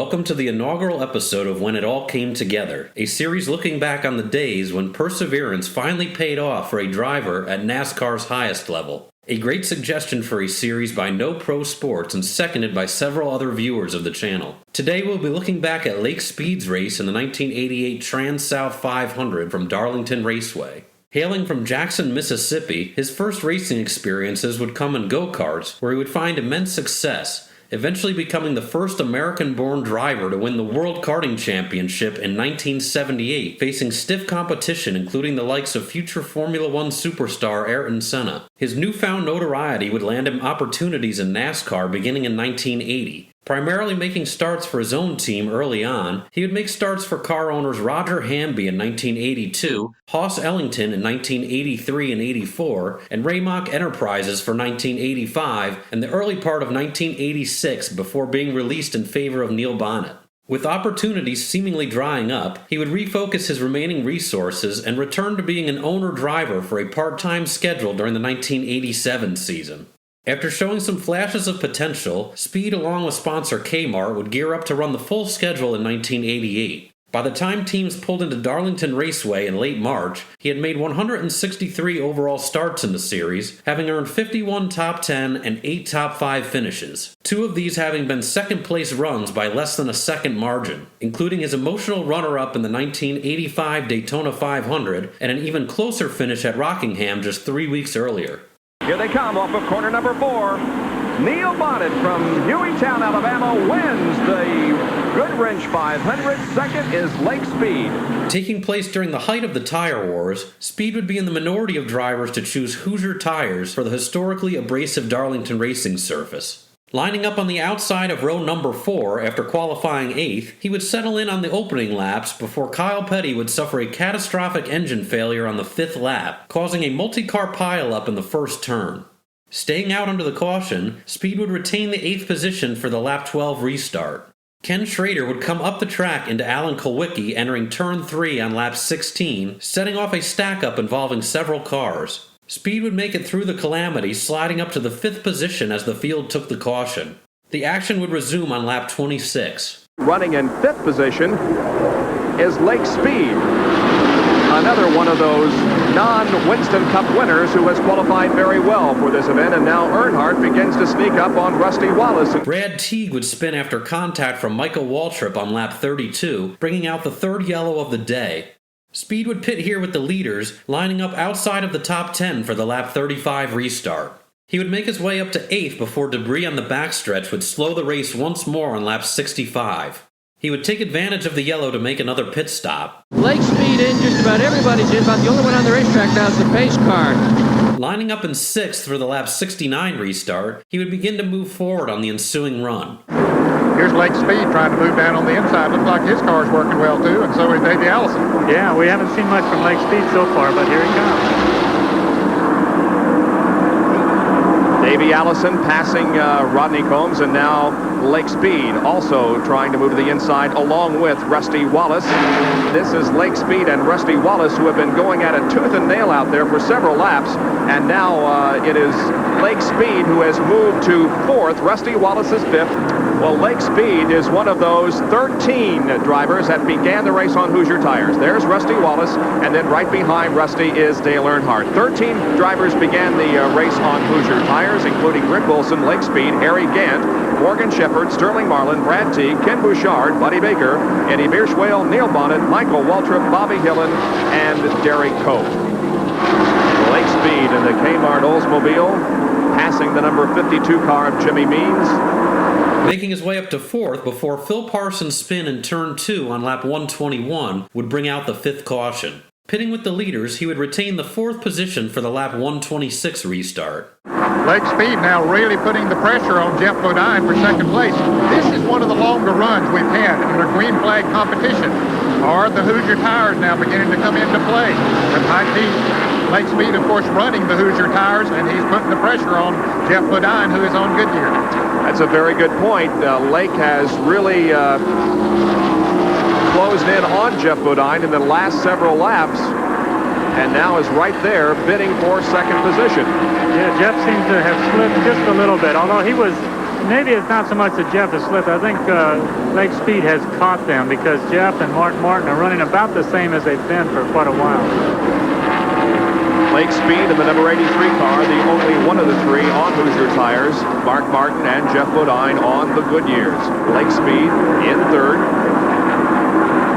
Welcome to the inaugural episode of When It All Came Together, a series looking back on the days when perseverance finally paid off for a driver at NASCAR's highest level. A great suggestion for a series by No Pro Sports and seconded by several other viewers of the channel. Today we'll be looking back at Lake Speed's race in the 1988 Transouth 500 from Darlington Raceway. Hailing from Jackson, Mississippi, his first racing experiences would come in go-karts, where he would find immense success, eventually becoming the first American-born driver to win the World Karting Championship in 1978, facing stiff competition including the likes of future Formula One superstar Ayrton Senna. His newfound notoriety would land him opportunities in NASCAR beginning in 1980. Primarily making starts for his own team early on, he would make starts for car owners Roger Hamby in 1982, Hoss Ellington in 1983 and 84, and Raymock Enterprises for 1985 and the early part of 1986 before being released in favor of Neil Bonnet. With opportunities seemingly drying up, he would refocus his remaining resources and return to being an owner-driver for a part-time schedule during the 1987 season. After showing some flashes of potential, Speed along with sponsor Kmart would gear up to run the full schedule in 1988. By the time teams pulled into Darlington Raceway in late March, he had made 163 overall starts in the series, having earned 51 top 10 and 8 top 5 finishes, 2 of these having been second-place runs by less than a second margin, including his emotional runner-up in the 1985 Daytona 500 and an even closer finish at Rockingham just 3 weeks earlier. Here they come off of corner number 4. Neil Bonnet from Hueytown, Alabama wins the Goodwrench 500. Second is Lake Speed. Taking place during the height of the tire wars, Speed would be in the minority of drivers to choose Hoosier tires for the historically abrasive Darlington racing surface. Lining up on the outside of row number 4 after qualifying 8th, he would settle in on the opening laps before Kyle Petty would suffer a catastrophic engine failure on the 5th lap, causing a multi-car pileup in the first turn. Staying out under the caution, Speed would retain the 8th position for the lap 12 restart. Ken Schrader would come up the track into Alan Kulwicki entering turn 3 on lap 16, setting off a stack-up involving several cars. Speed would make it through the calamity, sliding up to the 5th position as the field took the caution. The action would resume on lap 26. Running in 5th position is Lake Speed, another one of those non-Winston Cup winners who has qualified very well for this event, and now Earnhardt begins to sneak up on Rusty Wallace. Brad Teague would spin after contact from Michael Waltrip on lap 32, bringing out the 3rd yellow of the day. Speed would pit here with the leaders, lining up outside of the top 10 for the lap 35 restart. He would make his way up to 8th before debris on the backstretch would slow the race once more on lap 65. He would take advantage of the yellow to make another pit stop. Lake Speed in, just about everybody's in, about the only one on the racetrack now is the pace car. Lining up in 6th for the lap 69 restart, he would begin to move forward on the ensuing run. Here's Lake Speed trying to move down on the inside. Looks like his car's working well too, and so is Davey Allison. Yeah, we haven't seen much from Lake Speed so far, but here he comes. Davey Allison passing Rodney Combs, and now Lake Speed also trying to move to the inside along with Rusty Wallace. This is Lake Speed and Rusty Wallace who have been going at it tooth and nail out there for several laps, and now it is Lake Speed who has moved to 4th. Rusty Wallace is 5th. Well, Lake Speed is one of those 13 drivers that began the race on Hoosier tires. There's Rusty Wallace, and then right behind Rusty is Dale Earnhardt. 13 drivers began the race on Hoosier tires, including Rick Wilson, Lake Speed, Harry Gant, Morgan Shepherd, Sterling Marlin, Brad Teague, Ken Bouchard, Buddy Baker, Eddie Bierschwale, Neil Bonnet, Michael Waltrip, Bobby Hillen, and Derek Cope. Lake Speed in the Kmart Oldsmobile, passing the number 52 car of Jimmy Means. Making his way up to 4th before Phil Parsons' spin in turn 2 on lap 121 would bring out the 5th caution. Pitting with the leaders, he would retain the 4th position for the lap 126 restart. Lake Speed now really putting the pressure on Jeff Bodine for 2nd place. This is one of the longer runs we've had in a green flag competition. Are the Hoosier tires now beginning to come into play? With high peak, Lake Speed, of course, running the Hoosier tires, and he's putting the pressure on Jeff Bodine, who is on Goodyear. That's a very good point. Lake has really closed in on Jeff Bodine in the last several laps, and now is right there bidding for 2nd position. Yeah, Jeff seems to have slipped just a little bit, although he was maybe it's not so much that Jeff has slipped. I think Lake Speed has caught them because Jeff and Mark Martin are running about the same as they've been for quite a while. Lake Speed in the number 83 car, the only one of the three on Hoosier tires. Mark Martin and Jeff Bodine on the Goodyears. Lake Speed in third.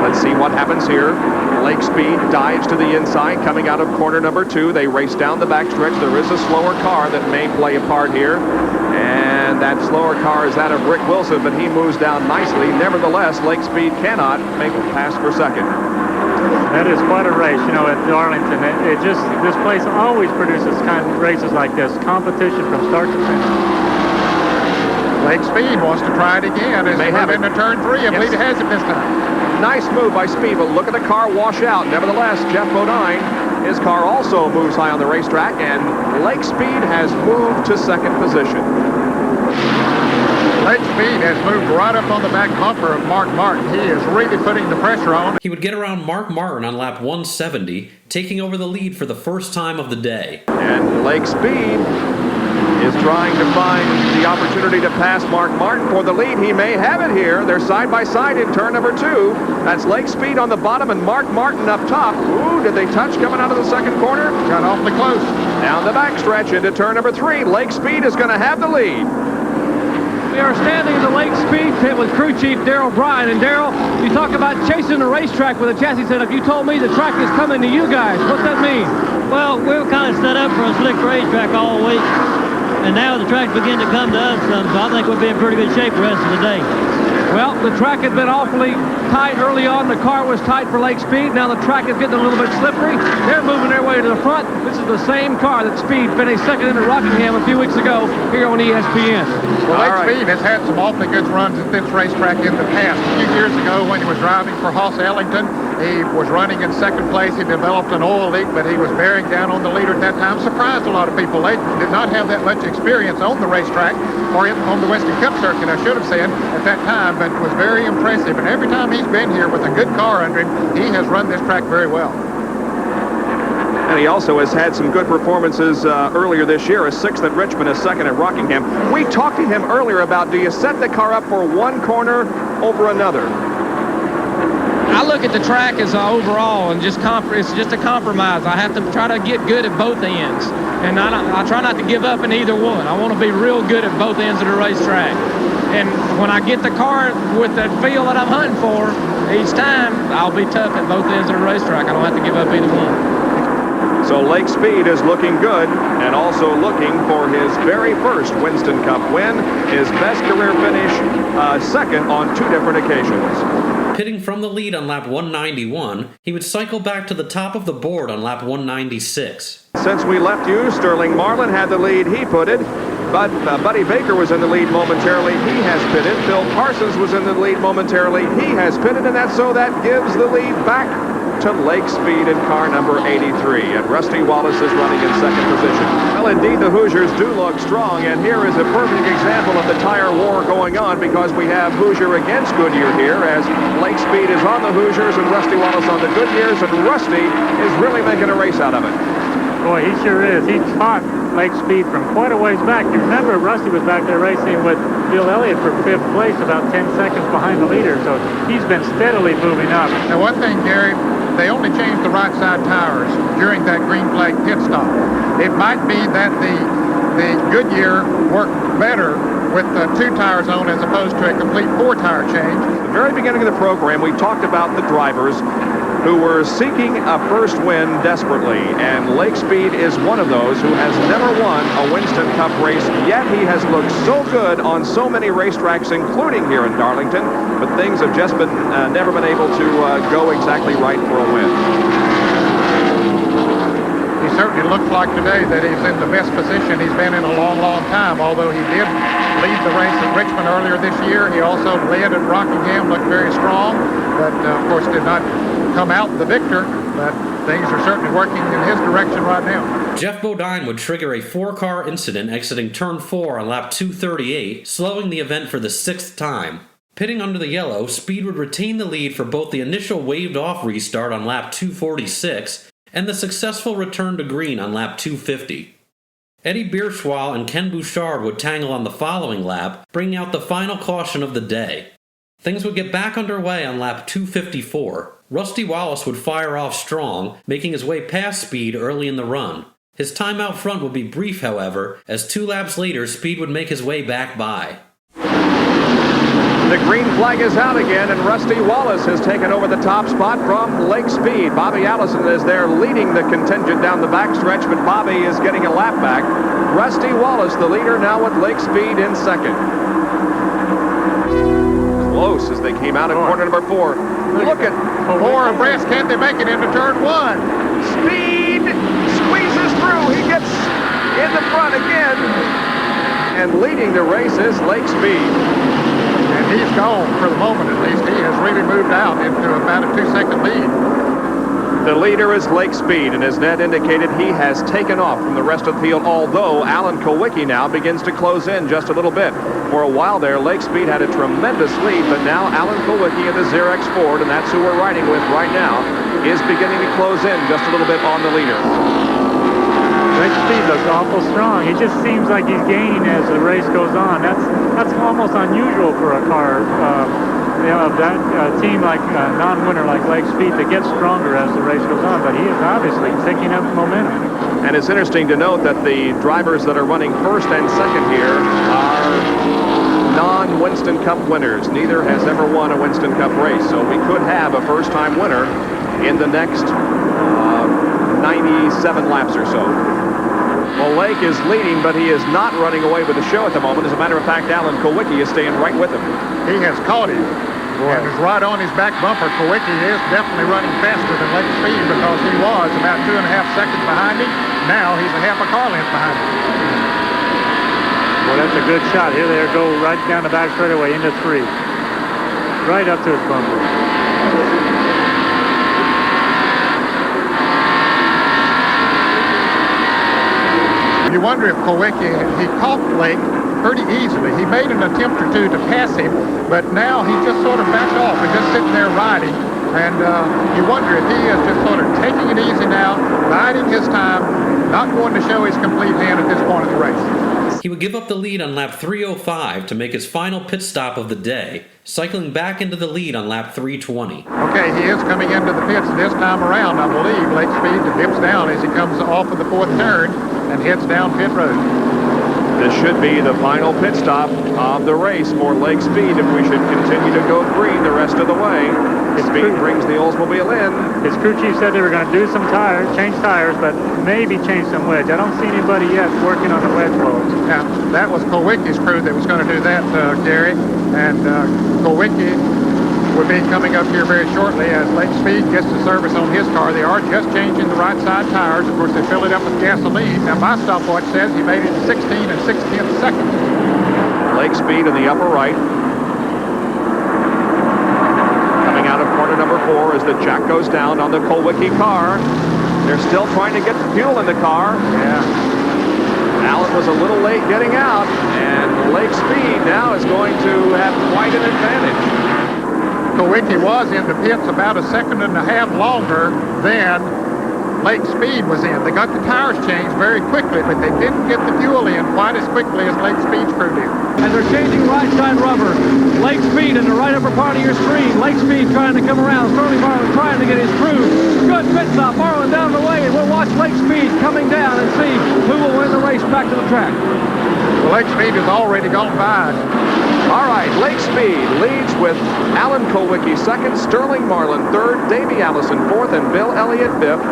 Let's see what happens here. Lake Speed dives to the inside, coming out of corner number 2. They race down the backstretch. There is a slower car that may play a part here. And that slower car is that of Rick Wilson, but he moves down nicely. Nevertheless, Lake Speed cannot make a pass for second. That is quite a race, you know, at Darlington. This place always produces kind of races like this, competition from start to finish. Lake Speed wants to try it again. As they move into turn 3, I believe he has it this time. Nice move by Speed, but look at the car wash out. Nevertheless, Jeff Bodine, his car also moves high on the racetrack, and Lake Speed has moved to second position. Lake Speed has moved right up on the back bumper of Mark Martin. He is really putting the pressure on. He would get around Mark Martin on lap 170, taking over the lead for the first time of the day. And Lake Speed is trying to find the opportunity to pass Mark Martin for the lead. He may have it here. They're side by side in turn number 2. That's Lake Speed on the bottom and Mark Martin up top. Ooh, did they touch coming out of the second corner? Got awfully close. Down the backstretch into turn number 3. Lake Speed is going to have the lead. We are standing in the Lake Speed pit with crew chief Darrell Bryan. And Darrell, you talk about chasing the racetrack with a chassis setup. You told me the track is coming to you guys. What's that mean? Well, we were kind of set up for a slick racetrack all week. And now the track's beginning to come to us some, so I think we'll be in pretty good shape the rest of the day. Well, the track had been awfully tight early on. The car was tight for Lake Speed. Now the track is getting a little bit slippery. They're moving their way to the front. This is the same car that Speed finished second in at Rockingham a few weeks ago here on ESPN. Well, Lake Speed has had some awfully good runs at this racetrack in the past. A few years ago when he was driving for Hoss Ellington, he was running in second place. He developed an oil leak, but he was bearing down on the leader at that time. Surprised a lot of people. They did not have that much experience on the racetrack or on the Western Cup circuit, I should have said, at that time, but was very impressive. And every time he's been here with a good car under him, he has run this track very well. And he also has had some good performances earlier this year, a 6th at Richmond, a 2nd at Rockingham. We talked to him earlier about, do you set the car up for one corner over another? I look at the track as overall, and it's just a compromise. I have to try to get good at both ends, and I try not to give up in either one. I want to be real good at both ends of the racetrack. And when I get the car with that feel that I'm hunting for, each time I'll be tough at both ends of the racetrack. I don't have to give up either one. So Lake Speed is looking good and also looking for his very first Winston Cup win, his best career finish, second on 2 different occasions. Pitting from the lead on lap 191, he would cycle back to the top of the board on lap 196. Since we left you, Sterling Marlin had the lead. He pitted. But Buddy Baker was in the lead momentarily. He has pitted. Phil Parsons was in the lead momentarily. He has pitted, and that gives the lead back to Lake Speed in car number 83. And Rusty Wallace is running in second position. Well, indeed, the Hoosiers do look strong, and here is a perfect example of the tire war going on because we have Hoosier against Goodyear here as Lake Speed is on the Hoosiers and Rusty Wallace on the Goodyears, and Rusty is really making a race out of it. Boy, he sure is. He taught Lake Speed from quite a ways back. You remember Rusty was back there racing with Bill Elliott for 5th place, about 10 seconds behind the leader, so he's been steadily moving up. Now, one thing, Gary, they only changed the right side tires during that green flag pit stop. It might be that the Goodyear worked better with 2 tires on as opposed to a complete 4-tire change. At the very beginning of the program, we talked about the drivers who were seeking a first win desperately, and Lake Speed is one of those who has never won a Winston Cup race, yet he has looked so good on so many racetracks, including here in Darlington, but things have just been never been able to go exactly right for a win. He certainly looks like today that he's in the best position he's been in a long, long time, although he did lead the race at Richmond earlier this year. He also led at Rockingham, looked very strong, but of course did not come out the victor, but things are certainly working in his direction right now. Jeff Bodine would trigger a 4-car incident exiting turn 4 on lap 238, slowing the event for the 6th time. Pitting under the yellow, Speed would retain the lead for both the initial waved-off restart on lap 246 and the successful return to green on lap 250. Eddie Bierschwal and Ken Bouchard would tangle on the following lap, bringing out the final caution of the day. Things would get back underway on lap 254. Rusty Wallace would fire off strong, making his way past Speed early in the run. His time out front would be brief, however, as 2 laps later Speed would make his way back by. The green flag is out again, and Rusty Wallace has taken over the top spot from Lake Speed. Bobby Allison is there leading the contingent down the backstretch, but Bobby is getting a lap back. Rusty Wallace, the leader, now with Lake Speed in second. Close as they came out in corner number 4. Look at 4 abreast. Can't they make it into turn 1? Speed squeezes through. He gets in the front again. And leading the race is Lake Speed. And he's gone, for the moment at least. He has really moved out into about a 2-second lead. The leader is Lake Speed, and as Ned indicated, he has taken off from the rest of the field, although Alan Kowicki now begins to close in just a little bit. For a while there, Lake Speed had a tremendous lead, but now Alan Kowicki in the Xerox Ford, and that's who we're riding with right now, is beginning to close in just a little bit on the leader. Lake Speed looks awful strong. He just seems like he's gaining as the race goes on. That's almost unusual for a car, of that team like non-winner like Lake Speed to get stronger as the race goes on. But he is obviously picking up momentum. And it's interesting to note that the drivers that are running first and second here are non-Winston Cup winners. Neither has ever won a Winston Cup race, so we could have a first-time winner in the next 97 laps or so. Well, Lake is leading, but he is not running away with the show at the moment. As a matter of fact, Alan Kowicki is staying right with him. He has caught him. And is right on his back bumper. Kowicki is definitely running faster than Lake Speed because he was about 2.5 seconds behind him. Now he's a half a car length behind him. Well, that's a good shot. Here they go right down the back straightaway into 3. Right up to his bumper. You wonder if Kowicki, he caught Lake pretty easily. He made an attempt or two to pass him, but now he's just sort of backed off and just sitting there riding. And you wonder if he is just sort of taking it easy now, biding his time, not going to show his complete hand at this point of the race. He would give up the lead on lap 305 to make his final pit stop of the day, cycling back into the lead on lap 320. Okay, he is coming into the pits this time around, I believe. Lake Speed dips down as he comes off of the 4th turn and heads down pit road. This should be the final pit stop of the race for Lake Speed if we should continue to go green the rest of the way. Speed brings the Oldsmobile in. His crew chief said they were going to do some tires, change tires, but maybe change some wedge. I don't see anybody yet working on the wedge bolts. Now, that was Kowicki's crew that was going to do that, Gary. And Kowicki will be coming up here very shortly as Lake Speed gets the service on his car. They are just changing the right side tires. Of course, they fill it up with gasoline. Now, my stopwatch says he made it 16 and 16 seconds. Lake Speed in the upper right. Coming out of corner number 4 as the jack goes down on the Kowicki car. They're still trying to get the fuel in the car. Yeah. Allen was a little late getting out, and Lake Speed now is going to have quite an advantage. Kowicki was in the pits about 1.5 seconds longer than Lake Speed was in. They got the tires changed very quickly, but they didn't get the fuel in quite as quickly as Lake Speed's crew did. And they're changing right side rubber. Lake Speed in the right upper part of your screen. Lake Speed trying to come around. Sterling Marlin trying to get his crew. Good pit stop. Marlin down the way, and we'll watch Lake Speed coming down and see who will win the race back to the track. Well, Lake Speed has already gone by. All right, Lake Speed leads with Alan Kowicki second, Sterling Marlin third, Davey Allison fourth, and Bill Elliott fifth.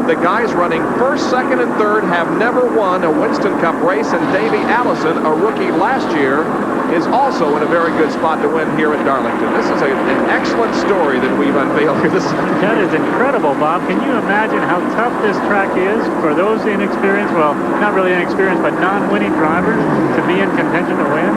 The guys running first, second, and third have never won a Winston Cup race, and Davey Allison, a rookie last year, is also in a very good spot to win here at Darlington. This is an excellent story that we've unveiled here this afternoon. That is incredible, Bob. Can you imagine how tough this track is for those inexperienced, well, not really inexperienced, but non-winning drivers to be in contention to win?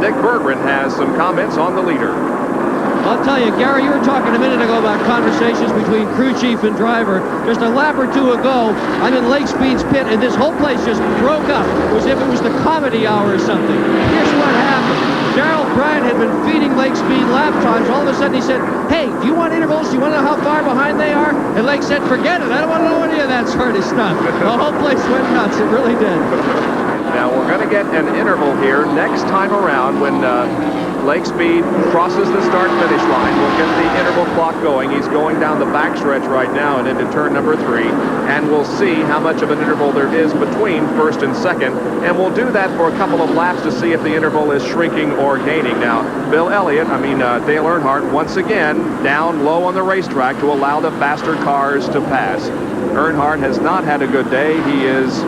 Dick Berggren has some comments on the leader. I'll tell you, Gary, you were talking a minute ago about conversations between crew chief and driver. Just a lap or two ago, I'm in Lake Speed's pit, and this whole place just broke up. It was as if it was the comedy hour or something. Here's what happened. Darrell Bryant had been feeding Lake Speed lap times. All of a sudden he said, hey, do you want intervals? Do you want to know how far behind they are? And Lake said, forget it. I don't want to know any of that sort of stuff. The whole place went nuts. It really did. Now we're going to get an interval here next time around when Lake Speed crosses the start-finish line. We'll get the interval clock going. He's going down the backstretch right now and into turn number 3. And we'll see how much of an interval there is between first and second. And we'll do that for a couple of laps to see if the interval is shrinking or gaining. Now, Dale Earnhardt, once again, down low on the racetrack to allow the faster cars to pass. Earnhardt has not had a good day. He is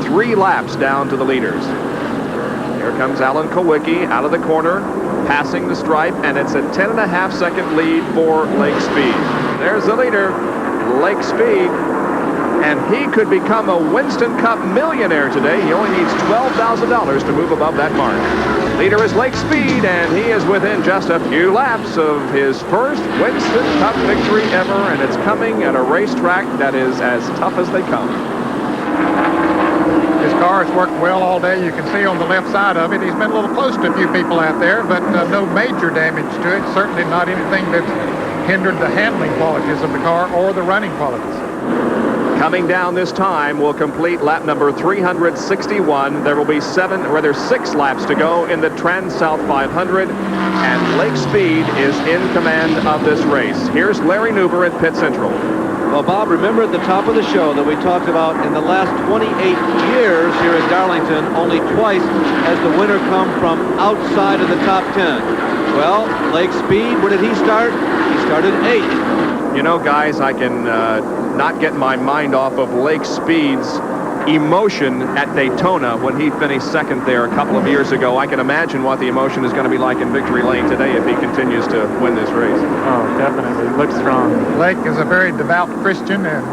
3 laps down to the leaders. Here comes Alan Kowicki out of the corner, passing the stripe, and it's a 10.5-second lead for Lake Speed. There's the leader, Lake Speed, and he could become a Winston Cup millionaire today. He only needs $12,000 to move above that mark. Leader is Lake Speed, and he is within just a few laps of his first Winston Cup victory ever, and it's coming at a racetrack that is as tough as they come. His car has worked well all day. You can see on the left side of it, he's been a little close to a few people out there, but no major damage to it. Certainly not anything that's hindered the handling qualities of the car or the running qualities. Coming down this time will complete lap number 361. There will be 6 laps to go in the Transouth 500, and Lake Speed is in command of this race. Here's Larry Nuber at Pit Central. Well, Bob, remember at the top of the show that we talked about in the last 28 years here at Darlington, only twice has the winner come from outside of the top 10. Well, Lake Speed, where did he start? He started 8th. You know, guys, I can not get my mind off of Lake Speed's emotion at Daytona when he finished second there a couple of years ago. I can imagine what the emotion is going to be like in Victory Lane today if he continues to win this race. Oh, definitely. Looks strong. Lake is a very devout Christian, and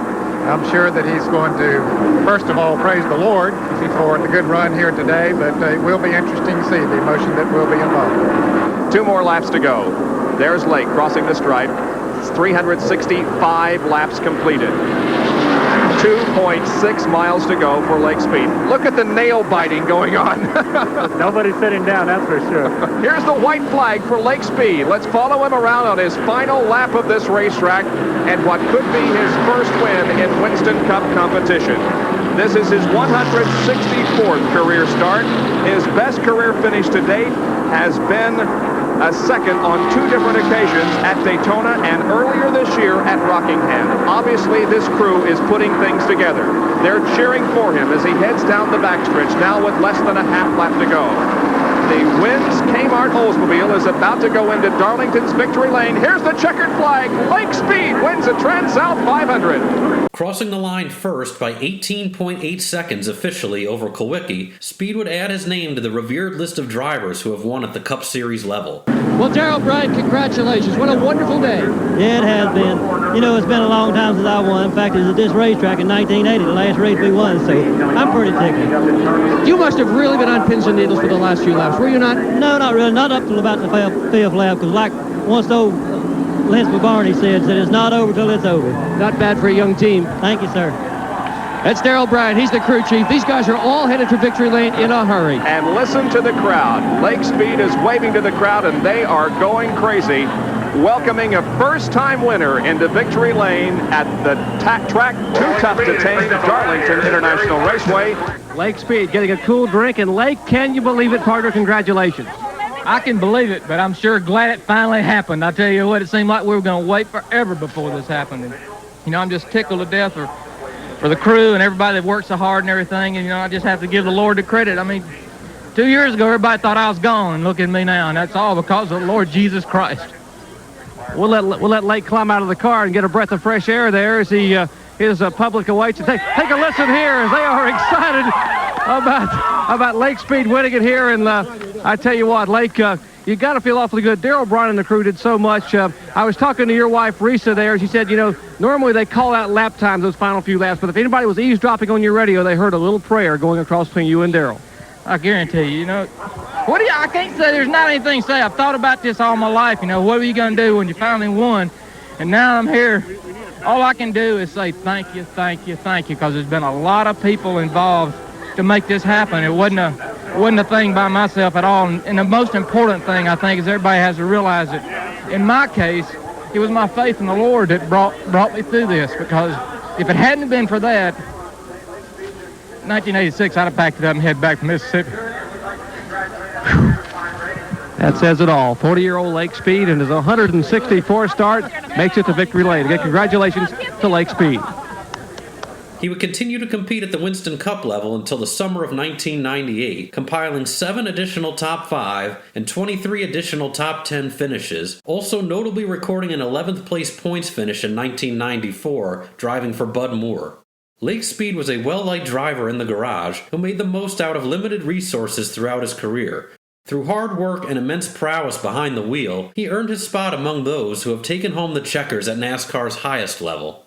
I'm sure that he's going to, first of all, praise the Lord for the good run here today, but it will be interesting to see the emotion that will be involved. 2 more laps to go. There's Lake crossing the stripe. It's 365 laps completed. 2.6 miles to go for Lake Speed. Look at the nail biting going on. Nobody's sitting down, that's for sure. Here's the white flag for Lake Speed. Let's follow him around on his final lap of this racetrack and what could be his first win in Winston Cup competition. This is his 164th career start. His best career finish to date has been a second on 2 different occasions at Daytona and earlier this year at Rockingham. Obviously, this crew is putting things together. They're cheering for him as he heads down the backstretch now with less than a half lap to go. The Wins Kmart Oldsmobile is about to go into Darlington's Victory Lane. Here's the checkered flag. Lake Speed wins the Transouth 500. Crossing the line first by 18.8 seconds officially over Kowicki, Speed would add his name to the revered list of drivers who have won at the Cup Series level. Well, Darrell Bryant, congratulations. What a wonderful day. Yeah, it has been. You know, it's been a long time since I won. In fact, it was at this racetrack in 1980, the last race we won, so I'm pretty tickled. You must have really been on pins and needles for the last few laps, were you not? No, not really. Not up till about the fifth lap, because like once old Lindsey Barney said it's not over till it's over. Not bad for a young team. Thank you, sir. That's Darrell Bryant. He's the crew chief. These guys are all headed for Victory Lane in a hurry. And listen to the crowd. Lake Speed is waving to the crowd, and they are going crazy, welcoming a first-time winner into Victory Lane at the track Too Tough to Tame, Darlington International Raceway. Lake Speed getting a cool drink, and Lake, can you believe it, partner? Congratulations. I can believe it, but I'm sure glad it finally happened. I tell you what, it seemed like we were going to wait forever before this happened. And, you know, I'm just tickled to death for the crew and everybody that worked so hard and everything. And, you know, I just have to give the Lord the credit. I mean, 2 years ago, everybody thought I was gone, and look at me now. And that's all because of the Lord Jesus Christ. We'll let Lake climb out of the car and get a breath of fresh air there as his public awaits. Take a listen here as they are excited about Lake Speed winning it here. And I tell you what, Lake, you got to feel awfully good. Darrell Bryant and the crew did so much. I was talking to your wife, Risa, there. She said, you know, normally they call out lap times, those final few laps, but if anybody was eavesdropping on your radio, they heard a little prayer going across between you and Darrell. I guarantee you, know, I can't say there's not anything to say. I've thought about this all my life. You know, what are you going to do when you finally won? And now I'm here. All I can do is say thank you, because there's been a lot of people involved to make this happen. It wasn't wasn't a thing by myself at all. And the most important thing, I think, is everybody has to realize that in my case, it was my faith in the Lord that brought me through this, because if it hadn't been for that, 1986, I'd have packed it up and head back to Mississippi. That says it all. 40-year-old Lake Speed and his 164 start makes it to victory lane. Again, congratulations to Lake Speed. He would continue to compete at the Winston Cup level until the summer of 1998, compiling 7 additional top 5 and 23 additional top 10 finishes, also notably recording an 11th place points finish in 1994, driving for Bud Moore. Lake Speed was a well-liked driver in the garage who made the most out of limited resources throughout his career. Through hard work and immense prowess behind the wheel, he earned his spot among those who have taken home the checkers at NASCAR's highest level.